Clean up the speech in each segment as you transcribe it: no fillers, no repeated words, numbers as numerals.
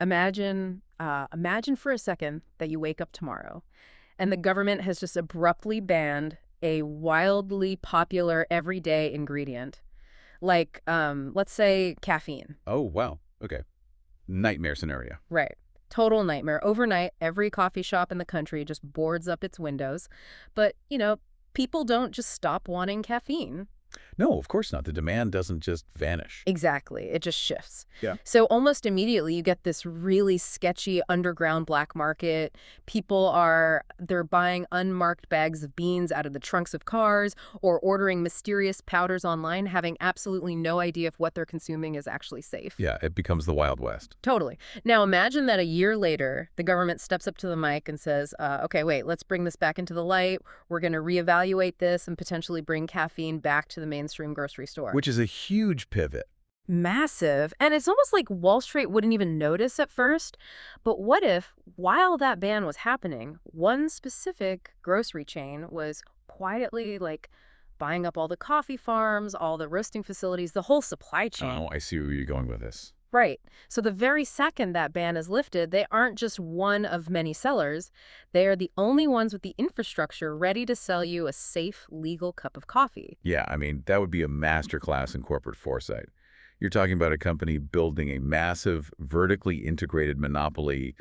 Imagine for a second that you wake up tomorrow and the government has just abruptly banned a wildly popular everyday ingredient, like, let's say caffeine. Oh, wow. Okay. Nightmare scenario. Right. Total nightmare. Overnight, every coffee shop in the country just boards up its windows. But, people don't just stop wanting caffeine. No, of course not. The demand doesn't just vanish. Exactly. It just shifts. Yeah. So almost immediately you get this really sketchy underground black market. They're buying unmarked bags of beans out of the trunks of cars or ordering mysterious powders online, having absolutely no idea if what they're consuming is actually safe. Yeah, it becomes the Wild West. Totally. Now imagine that a year later, the government steps up to the mic and says, okay, wait, let's bring this back into the light. We're going to reevaluate this and potentially bring caffeine back to the mainstream grocery store. Which is a huge pivot. Massive. And it's almost like Wall Street wouldn't even notice at first. But what if, while that ban was happening, one specific grocery chain was quietly, buying up all the coffee farms, all the roasting facilities, the whole supply chain? Oh, I see where you're going with this. Right. So the very second that ban is lifted, they aren't just one of many sellers. They are the only ones with the infrastructure ready to sell you a safe, legal cup of coffee. Yeah, I mean, that would be a masterclass in corporate foresight. You're talking about a company building a massive, vertically integrated monopoly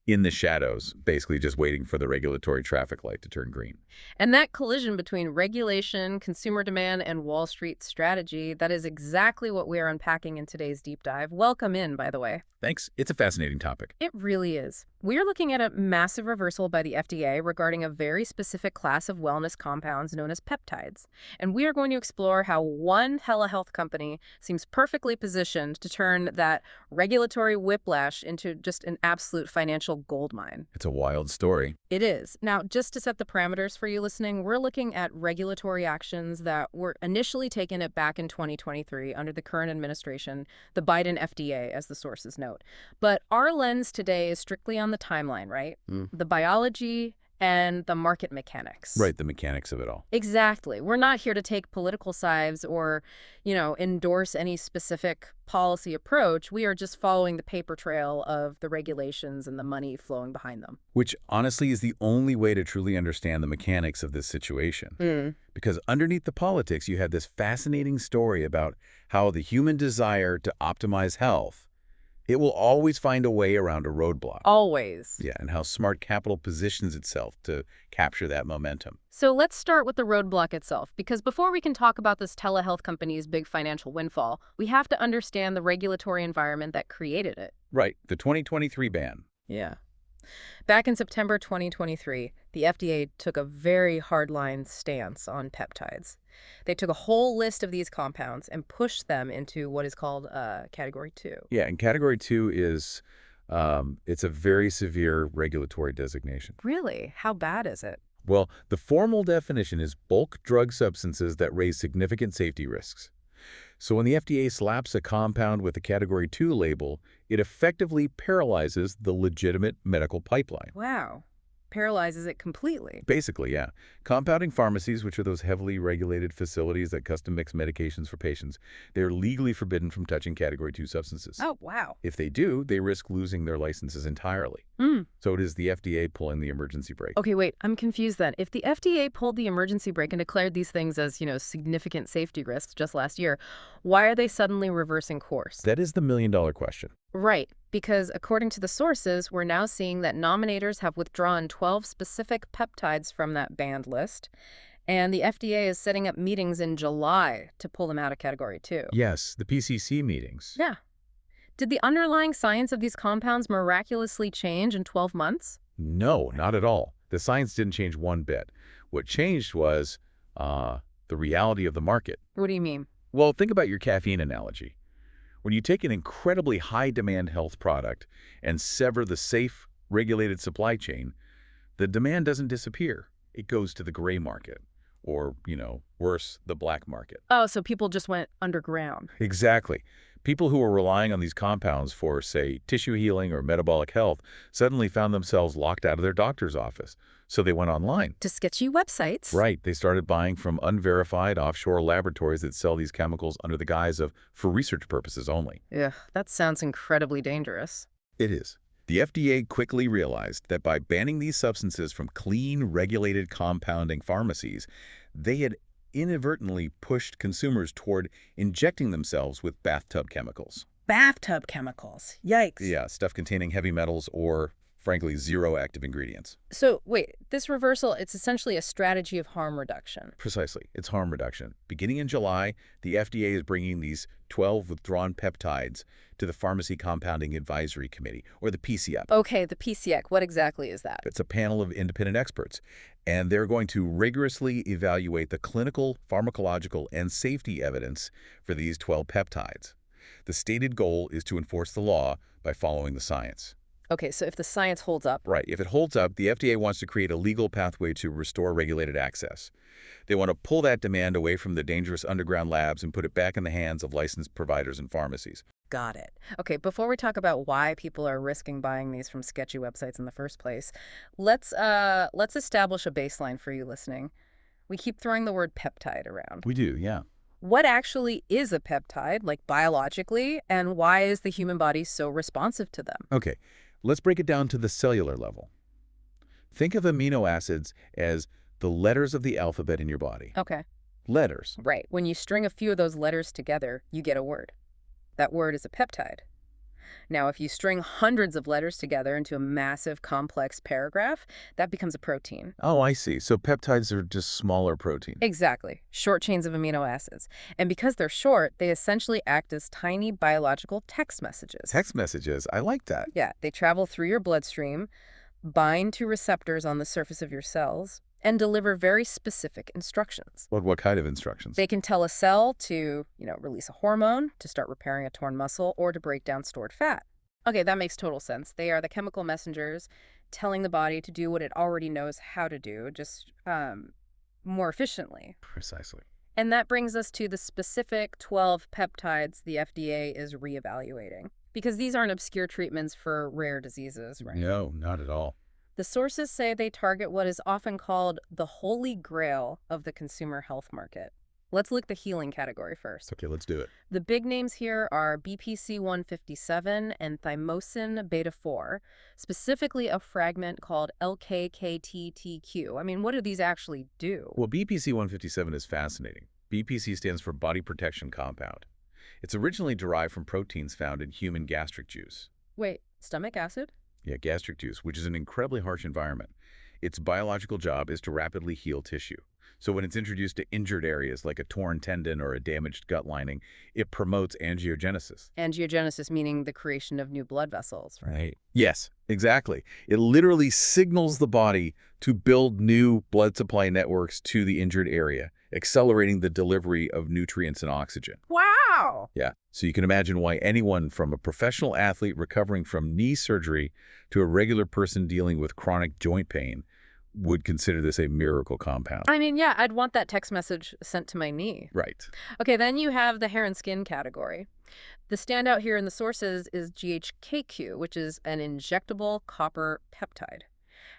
in the shadows, basically just waiting for the regulatory traffic light to turn green. And that collision between regulation, consumer demand, and Wall Street strategy, that is exactly what we are unpacking in today's deep dive. Welcome in, by the way. Thanks. It's a fascinating topic. It really is. We're looking at a massive reversal by the FDA regarding a very specific class of wellness compounds known as peptides. And we are going to explore how one telehealth company seems perfectly positioned to turn that regulatory whiplash into just an absolute financial goldmine. It's a wild story. It is. Now, just to set the parameters for you listening, we're looking at regulatory actions that were initially taken back in 2023 under the current administration, the Biden FDA, as the sources note. But our lens today is strictly on the timeline, right? The biology and the market mechanics. Right, the mechanics of it all. Exactly. We're not here to take political sides or, endorse any specific policy approach. We are just following the paper trail of the regulations and the money flowing behind them. Which, honestly, is the only way to truly understand the mechanics of this situation. Because underneath the politics, you have this fascinating story about how the human desire to optimize health, it will always find a way around a roadblock. Always. Yeah, and how smart capital positions itself to capture that momentum. So let's start with the roadblock itself, because before we can talk about this telehealth company's big financial windfall, we have to understand the regulatory environment that created it. Right, the 2023 ban. Yeah. Back in September 2023, the FDA took a very hardline stance on peptides. They took a whole list of these compounds and pushed them into what is called Category 2. Yeah, and Category 2 is, it's a very severe regulatory designation. Really? How bad is it? Well, the formal definition is bulk drug substances that raise significant safety risks. So when the FDA slaps a compound with a Category 2 label, it effectively paralyzes the legitimate medical pipeline. Wow. Paralyzes it completely. Basically, yeah. Compounding pharmacies, which are those heavily regulated facilities that custom mix medications for patients, they're legally forbidden from touching Category 2 substances. Oh, wow. If they do, they risk losing their licenses entirely. So it is the FDA pulling the emergency brake. Okay, wait, I'm confused then. If the FDA pulled the emergency brake and declared these things as, significant safety risks just last year, why are they suddenly reversing course? That is the million-dollar question. Right, because according to the sources, we're now seeing that nominators have withdrawn 12 specific peptides from that banned list, and the FDA is setting up meetings in July to pull them out of Category 2. Yes, the PCC meetings. Yeah. Did the underlying science of these compounds miraculously change in 12 months? No, not at all. The science didn't change one bit. What changed was the reality of the market. What do you mean? Well, think about your caffeine analogy. When you take an incredibly high-demand health product and sever the safe, regulated supply chain, the demand doesn't disappear. It goes to the gray market, or, worse, the black market. Oh, so people just went underground. Exactly. People who were relying on these compounds for, say, tissue healing or metabolic health suddenly found themselves locked out of their doctor's office. So they went online. To sketchy websites. Right. They started buying from unverified offshore laboratories that sell these chemicals under the guise of for research purposes only. Yeah, that sounds incredibly dangerous. It is. The FDA quickly realized that by banning these substances from clean, regulated compounding pharmacies, they had inadvertently pushed consumers toward injecting themselves with bathtub chemicals. Bathtub chemicals. Yikes. Yeah, stuff containing heavy metals or, frankly, zero active ingredients. So, wait, this reversal, it's essentially a strategy of harm reduction. Precisely. It's harm reduction. Beginning in July, the FDA is bringing these 12 withdrawn peptides to the Pharmacy Compounding Advisory Committee, or the PCAC. Okay, the PCAC, what exactly is that? It's a panel of independent experts, and they're going to rigorously evaluate the clinical, pharmacological, and safety evidence for these 12 peptides. The stated goal is to enforce the law by following the science. Okay, so if the science holds up. Right. If it holds up, the FDA wants to create a legal pathway to restore regulated access. They want to pull that demand away from the dangerous underground labs and put it back in the hands of licensed providers and pharmacies. Got it. Okay, before we talk about why people are risking buying these from sketchy websites in the first place, let's establish a baseline for you listening. We keep throwing the word peptide around. We do, yeah. What actually is a peptide, like biologically, and why is the human body so responsive to them? Okay, let's break it down to the cellular level. Think of amino acids as the letters of the alphabet in your body. Okay. Letters. Right. When you string a few of those letters together, you get a word. That word is a peptide. Now, if you string hundreds of letters together into a massive, complex paragraph, that becomes a protein. Oh, I see. So peptides are just smaller protein. Exactly. Short chains of amino acids. And because they're short, they essentially act as tiny biological text messages. Text messages. I like that. Yeah, they travel through your bloodstream, bind to receptors on the surface of your cells, and deliver very specific instructions. What kind of instructions? They can tell a cell to, release a hormone, to start repairing a torn muscle, or to break down stored fat. Okay, that makes total sense. They are the chemical messengers telling the body to do what it already knows how to do, just more efficiently. Precisely. And that brings us to the specific 12 peptides the FDA is reevaluating. Because these aren't obscure treatments for rare diseases, right? No, not at all. The sources say they target what is often called the holy grail of the consumer health market. Let's look at the healing category first. Okay, let's do it. The big names here are BPC 157 and thymosin beta-4, specifically a fragment called LKKTTQ. I mean, what do these actually do? Well, BPC 157 is fascinating. BPC stands for Body Protection Compound. It's originally derived from proteins found in human gastric juice. Wait, stomach acid? Yeah, gastric juice, which is an incredibly harsh environment. Its biological job is to rapidly heal tissue. So when it's introduced to injured areas like a torn tendon or a damaged gut lining, it promotes angiogenesis. Angiogenesis meaning the creation of new blood vessels, right? Yes, exactly. It literally signals the body to build new blood supply networks to the injured area, accelerating the delivery of nutrients and oxygen. Wow! Yeah, so you can imagine why anyone from a professional athlete recovering from knee surgery to a regular person dealing with chronic joint pain would consider this a miracle compound. I mean, yeah, I'd want that text message sent to my knee. Right. Okay, then you have the hair and skin category. The standout here in the sources is GHK-Cu, which is an injectable copper peptide.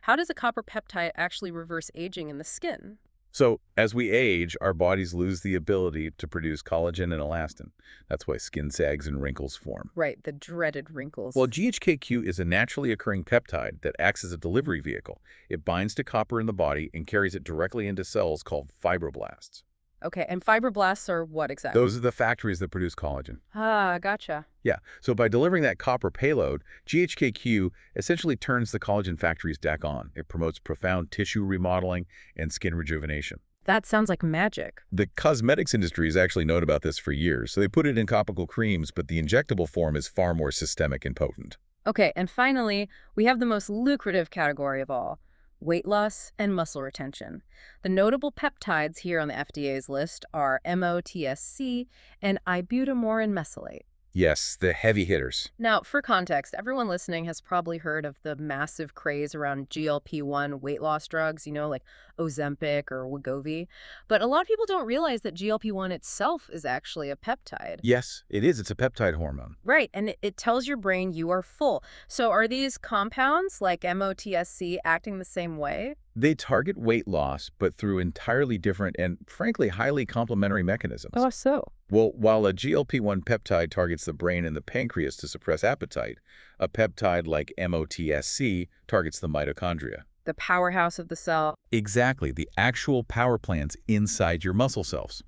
How does a copper peptide actually reverse aging in the skin? So as we age, our bodies lose the ability to produce collagen and elastin. That's why skin sags and wrinkles form. Right, the dreaded wrinkles. Well, GHK-Cu is a naturally occurring peptide that acts as a delivery vehicle. It binds to copper in the body and carries it directly into cells called fibroblasts. Okay, and fibroblasts are what exactly? Those are the factories that produce collagen. Ah, gotcha. Yeah, so by delivering that copper payload, GHK-Cu essentially turns the collagen factories back on. It promotes profound tissue remodeling and skin rejuvenation. That sounds like magic. The cosmetics industry has actually known about this for years, so they put it in topical creams, but the injectable form is far more systemic and potent. Okay, and finally, we have the most lucrative category of all. Weight loss and muscle retention. The notable peptides here on the FDA's list are MOTS-c and ibutamorin mesylate. Yes, the heavy hitters. Now, for context, everyone listening has probably heard of the massive craze around GLP-1 weight loss drugs, like Ozempic or Wegovy. But a lot of people don't realize that GLP-1 itself is actually a peptide. Yes, it is. It's a peptide hormone. Right, and it tells your brain you are full. So are these compounds like MOTS-c acting the same way? They target weight loss, but through entirely different and, frankly, highly complementary mechanisms. Oh, so. Well, while a GLP-1 peptide targets the brain and the pancreas to suppress appetite, a peptide like MOTS-c targets the mitochondria. The powerhouse of the cell. Exactly, the actual power plants inside your muscle cells.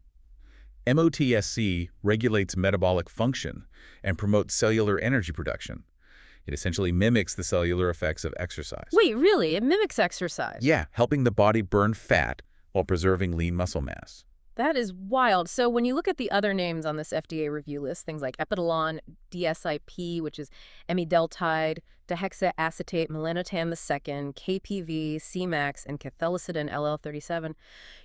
MOTS-c regulates metabolic function and promotes cellular energy production. It essentially mimics the cellular effects of exercise. Wait, really? It mimics exercise? Yeah, helping the body burn fat while preserving lean muscle mass. That is wild. So when you look at the other names on this FDA review list, things like Epitalon, DSIP, which is amideltide, dihexacetate, melanotan II, KPV, CMAX, and cathelicidin LL37,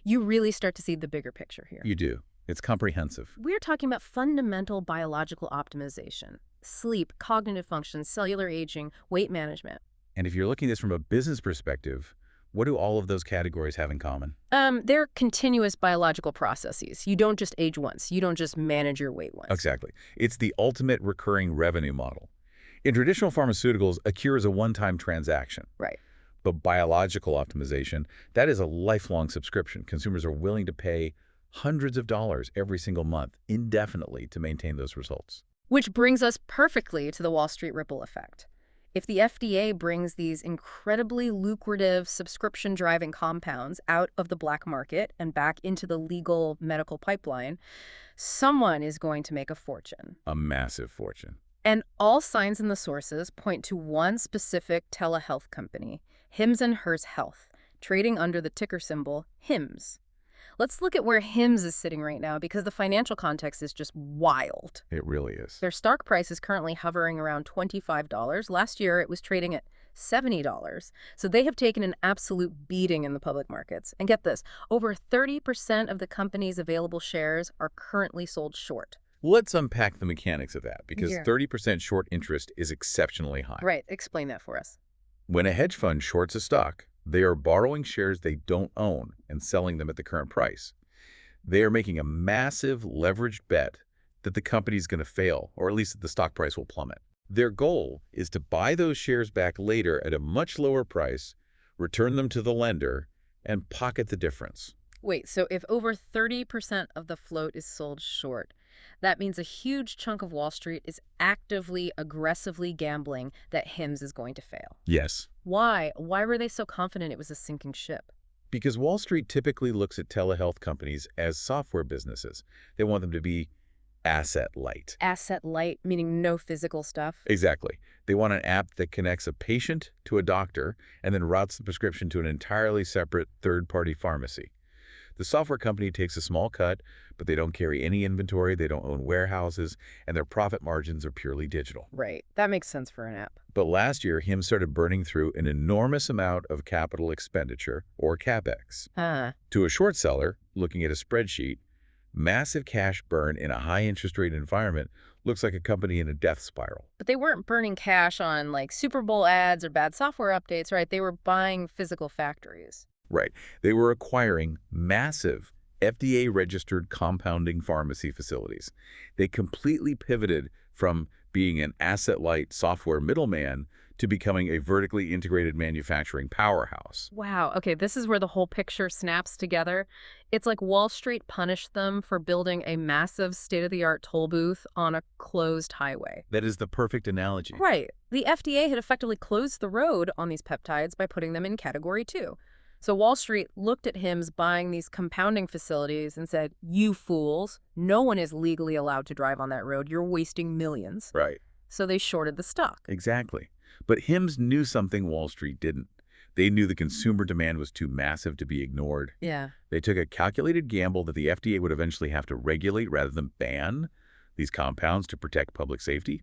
you really start to see the bigger picture here. You do. It's comprehensive. We're talking about fundamental biological optimization, sleep, cognitive function, cellular aging, weight management. And if you're looking at this from a business perspective, what do all of those categories have in common? They're continuous biological processes. You don't just age once. You don't just manage your weight once. Exactly. It's the ultimate recurring revenue model. In traditional pharmaceuticals, a cure is a one-time transaction. Right. But biological optimization, that is a lifelong subscription. Consumers are willing to pay hundreds of dollars every single month indefinitely to maintain those results. Which brings us perfectly to the Wall Street ripple effect. If the FDA brings these incredibly lucrative subscription-driving compounds out of the black market and back into the legal medical pipeline, someone is going to make a fortune. A massive fortune. And all signs in the sources point to one specific telehealth company, HIMS and Hers Health, trading under the ticker symbol HIMS. Let's look at where HIMS is sitting right now because the financial context is just wild. It really is. Their stock price is currently hovering around $25. Last year, it was trading at $70. So they have taken an absolute beating in the public markets. And get this, over 30% of the company's available shares are currently sold short. Let's unpack the mechanics of that because Yeah. 30% short interest is exceptionally high. Right. Explain that for us. When a hedge fund shorts a stock, they are borrowing shares they don't own and selling them at the current price. They are making a massive leveraged bet that the company is going to fail, or at least that the stock price will plummet. Their goal is to buy those shares back later at a much lower price, return them to the lender, and pocket the difference. Wait, so if over 30% of the float is sold short, that means a huge chunk of Wall Street is actively, aggressively gambling that HIMS is going to fail. Yes. Why? Why were they so confident it was a sinking ship? Because Wall Street typically looks at telehealth companies as software businesses. They want them to be asset light. Asset light, meaning no physical stuff? Exactly. They want an app that connects a patient to a doctor and then routes the prescription to an entirely separate third-party pharmacy. The software company takes a small cut, but they don't carry any inventory, they don't own warehouses, and their profit margins are purely digital. Right. That makes sense for an app. But last year, HIMS started burning through an enormous amount of capital expenditure, or CapEx. To a short seller, looking at a spreadsheet, massive cash burn in a high-interest rate environment looks like a company in a death spiral. But they weren't burning cash on, like, Super Bowl ads or bad software updates, right? They were buying physical factories. Right. They were acquiring massive FDA-registered compounding pharmacy facilities. They completely pivoted from being an asset-light software middleman to becoming a vertically integrated manufacturing powerhouse. Wow. Okay, this is where the whole picture snaps together. It's like Wall Street punished them for building a massive state-of-the-art toll booth on a closed highway. That is the perfect analogy. Right. The FDA had effectively closed the road on these peptides by putting them in Category 2. So Wall Street looked at HIMS buying these compounding facilities and said, you fools, no one is legally allowed to drive on that road. You're wasting millions. Right. So they shorted the stock. Exactly. But HIMS knew something Wall Street didn't. They knew the consumer demand was too massive to be ignored. Yeah. They took a calculated gamble that the FDA would eventually have to regulate rather than ban these compounds to protect public safety.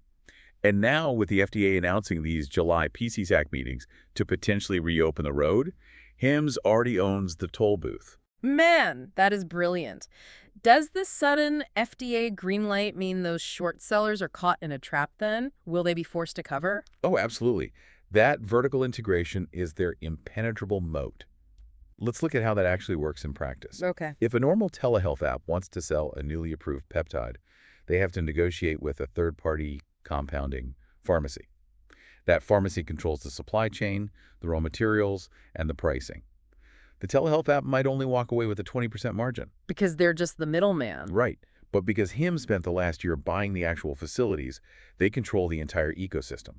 And now, with the FDA announcing these July PCAC meetings to potentially reopen the road, HIMS already owns the toll booth. Man, that is brilliant. Does this sudden FDA green light mean those short sellers are caught in a trap then? Will they be forced to cover? Oh, absolutely. That vertical integration is their impenetrable moat. Let's look at how that actually works in practice. Okay. If a normal telehealth app wants to sell a newly approved peptide, they have to negotiate with a third-party compounding pharmacy. That pharmacy controls the supply chain, the raw materials, and the pricing. The telehealth app might only walk away with a 20% margin. Because they're just the middleman. Right. But because HIMS spent the last year buying the actual facilities, they control the entire ecosystem.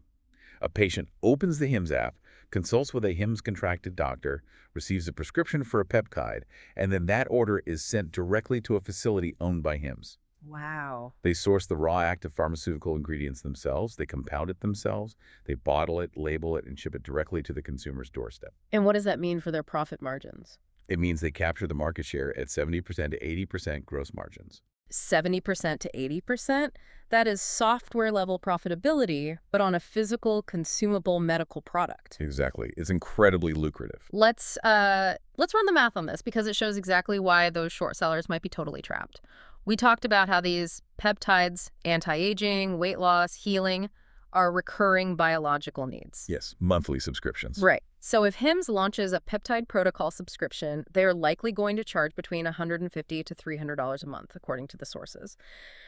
A patient opens the HIMS app, consults with a HIMS-contracted doctor, receives a prescription for a peptide, and then that order is sent directly to a facility owned by HIMS. Wow. They source the raw active pharmaceutical ingredients themselves, they compound it themselves, they bottle it, label it, and ship it directly to the consumer's doorstep. And what does that mean for their profit margins? It means they capture the market share at 70% to 80% gross margins. 70% to 80%? That is software-level profitability, but on a physical, consumable medical product. Exactly. It's incredibly lucrative. Let's run the math on this because it shows exactly why those short sellers might be totally trapped. We talked about how these peptides, anti-aging, weight loss, healing, are recurring biological needs. Yes, monthly subscriptions. Right. So if HIMS launches a peptide protocol subscription, they're likely going to charge between $150 to $300 a month, according to the sources.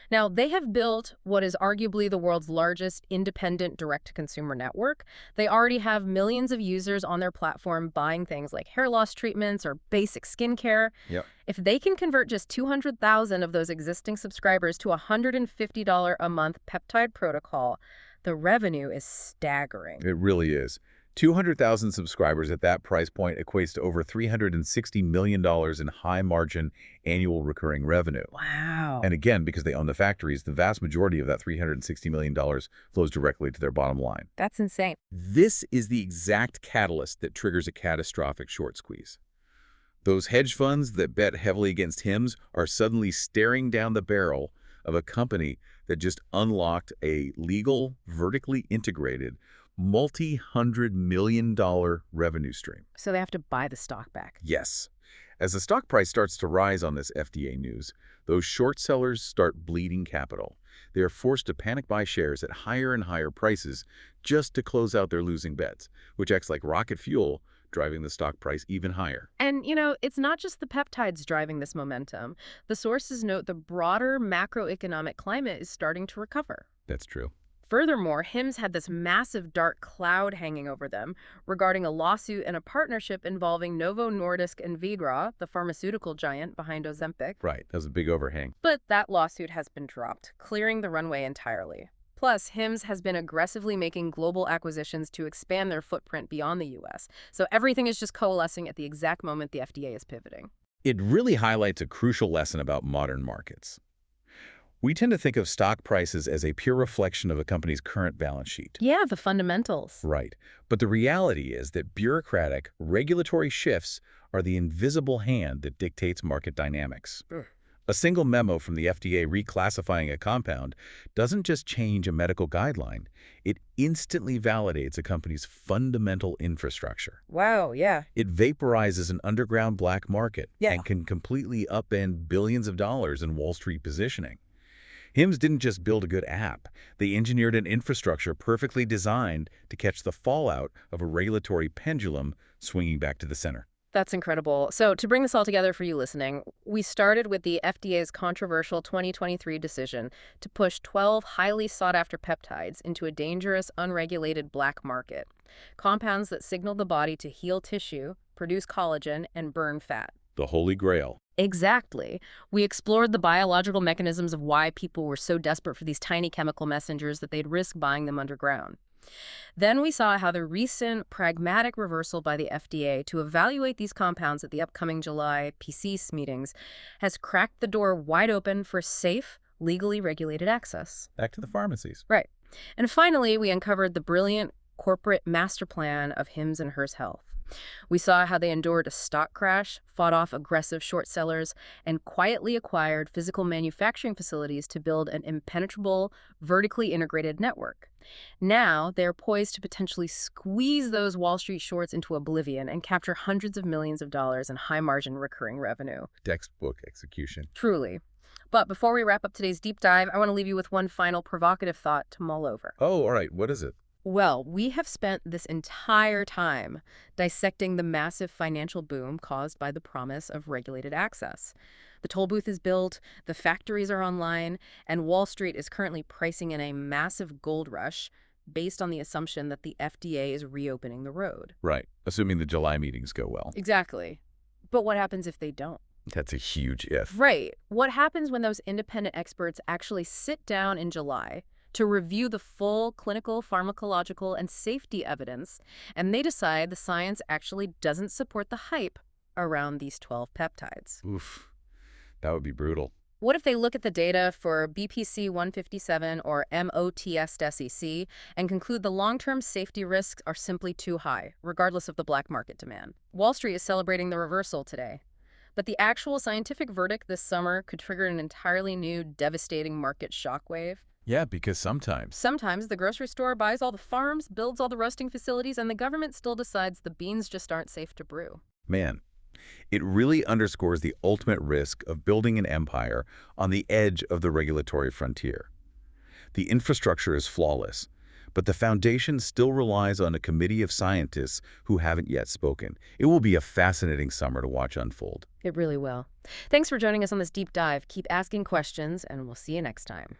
Now, they have built what is arguably the world's largest independent direct-to-consumer network. They already have millions of users on their platform buying things like hair loss treatments or basic skincare. Yep. If they can convert just 200,000 of those existing subscribers to a $150 a month peptide protocol, the revenue is staggering. It really is. 200,000 subscribers at that price point equates to over $360 million in high-margin annual recurring revenue. Wow. And again, because they own the factories, the vast majority of that $360 million flows directly to their bottom line. That's insane. This is the exact catalyst that triggers a catastrophic short squeeze. Those hedge funds that bet heavily against HIMS are suddenly staring down the barrel of a company that just unlocked a legal, vertically integrated, multi-hundred-million-dollar revenue stream. So they have to buy the stock back. Yes. As the stock price starts to rise on this FDA news, those short sellers start bleeding capital. They are forced to panic buy shares at higher and higher prices just to close out their losing bets, which acts like rocket fuel, driving the stock price even higher. And, it's not just the peptides driving this momentum. The sources note the broader macroeconomic climate is starting to recover. That's true. Furthermore, HIMS had this massive dark cloud hanging over them regarding a lawsuit and a partnership involving Novo Nordisk and Vigra, the pharmaceutical giant behind Ozempic. Right, that was a big overhang. But that lawsuit has been dropped, clearing the runway entirely. Plus, HIMS has been aggressively making global acquisitions to expand their footprint beyond the U.S., so everything is just coalescing at the exact moment the FDA is pivoting. It really highlights a crucial lesson about modern markets. We tend to think of stock prices as a pure reflection of a company's current balance sheet. Yeah, the fundamentals. Right. But the reality is that bureaucratic, regulatory shifts are the invisible hand that dictates market dynamics. A single memo from the FDA reclassifying a compound doesn't just change a medical guideline. It instantly validates a company's fundamental infrastructure. Wow, yeah. It vaporizes an underground black market Yeah. and can completely upend billions of dollars in Wall Street positioning. HIMS didn't just build a good app. They engineered an infrastructure perfectly designed to catch the fallout of a regulatory pendulum swinging back to the center. That's incredible. So to bring this all together for you listening, we started with the FDA's controversial 2023 decision to push 12 highly sought-after peptides into a dangerous, unregulated black market. Compounds that signal the body to heal tissue, produce collagen, and burn fat. The Holy Grail. Exactly. We explored the biological mechanisms of why people were so desperate for these tiny chemical messengers that they'd risk buying them underground. Then we saw how the recent pragmatic reversal by the FDA to evaluate these compounds at the upcoming July PCAC meetings has cracked the door wide open for safe, legally regulated access. Back to the pharmacies. Right. And finally, we uncovered the brilliant corporate master plan of HIMS and Hers Health. We saw how they endured a stock crash, fought off aggressive short sellers, and quietly acquired physical manufacturing facilities to build an impenetrable, vertically integrated network. Now, they're poised to potentially squeeze those Wall Street shorts into oblivion and capture hundreds of millions of dollars in high-margin recurring revenue. Textbook execution. Truly. But before we wrap up today's deep dive, I want to leave you with one final provocative thought to mull over. Oh, all right. What is it? Well, we have spent this entire time dissecting the massive financial boom caused by the promise of regulated access. The toll booth is built, the factories are online, and Wall Street is currently pricing in a massive gold rush based on the assumption that the FDA is reopening the road. Right. Assuming the July meetings go well. Exactly. But what happens if they don't? That's a huge if. Right. What happens when those independent experts actually sit down in July to review the full clinical, pharmacological, and safety evidence, and they decide the science actually doesn't support the hype around these 12 peptides? Oof, that would be brutal. What if they look at the data for BPC 157 or MOTS-c and conclude the long-term safety risks are simply too high, regardless of the black market demand? Wall Street is celebrating the reversal today. But the actual scientific verdict this summer could trigger an entirely new, devastating market shockwave. Yeah, because sometimes. Sometimes the grocery store buys all the farms, builds all the roasting facilities, and the government still decides the beans just aren't safe to brew. Man, it really underscores the ultimate risk of building an empire on the edge of the regulatory frontier. The infrastructure is flawless, but the foundation still relies on a committee of scientists who haven't yet spoken. It will be a fascinating summer to watch unfold. It really will. Thanks for joining us on this deep dive. Keep asking questions, and we'll see you next time.